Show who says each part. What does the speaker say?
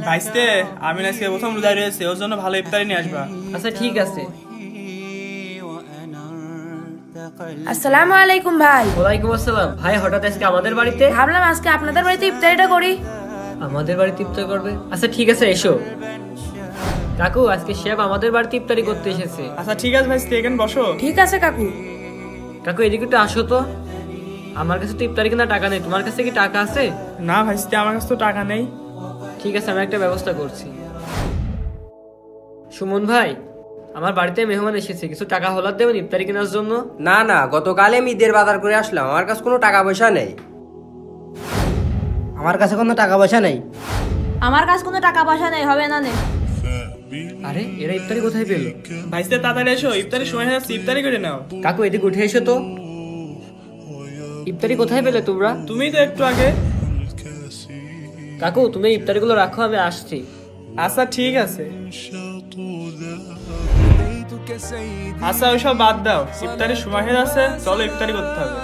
Speaker 1: ভাইস্তে আমি আজকে প্রথম রোজা রয়েছে, ওর জন্য ভালো ইফতারি নিয়ে আসবা।
Speaker 2: আচ্ছা ঠিক আছে।
Speaker 3: আসসালামু আলাইকুম ভাই।
Speaker 2: ওয়ালাইকুম আসসালাম। ভাই হঠাৎ আজকে আমাদের বাড়িতে?
Speaker 3: ভাবলাম আজকে আপনাদের বাড়িতে ইফতারিটা করি।
Speaker 2: আমাদের বাড়িতে ইফতার করবে? আচ্ছা ঠিক আছে, এসো। কাকু আজকে শেফ আমাদের বাড়িতে ইফতারি করতে এসেছে।
Speaker 1: আচ্ছা ঠিক আছে ভাইস্তে, এখানে বসো।
Speaker 3: ঠিক আছে কাকু।
Speaker 2: কাকু এদিকে একটু আসো তো। আমার কাছে তো ইফতারি কেনার টাকা নেই, তোমার কাছে কি টাকা আছে?
Speaker 1: না ভাইস্তে, আমার কাছে তো টাকা নেই।
Speaker 2: ঠিক আছে, আমি একটা ব্যবস্থা করছি। সুমন ভাই, আমার বাড়িতে মেহমান এসেছে, কিছু টাকা হলার দেবেন ইফতারি কেনার জন্য?
Speaker 4: না না, গতকালে আমি ঈদের বাজার করে আসলাম, আমার কাছে কোনো টাকা পয়সা নেই।
Speaker 5: আমার কাছে কোনো টাকা পয়সা নেই।
Speaker 3: আমার কাছে কোনো টাকা পয়সা নেই, হবে না নে।
Speaker 2: আরে এরা ইফতারি কোথায় পেলো?
Speaker 1: ভাইস্তে তাড়াতাড়ি এসো, ইফতারির সময় হয়ে যাচ্ছে, ইফতারি করে নাও।
Speaker 2: কাকু এদিকে উঠে এসো তো। ইফতারি কোথায় পেলে তোমরা?
Speaker 1: তুমি তো একটু আগে।
Speaker 2: কাকু তুমি ইফতারিগুলো রাখো, আমি আসছি।
Speaker 1: আচ্ছা ঠিক আছে। আচ্ছা ওইসব বাদ দাও, ইফতারির সময় হয়ে যাচ্ছে, চলো ইফতারি করতে হবে।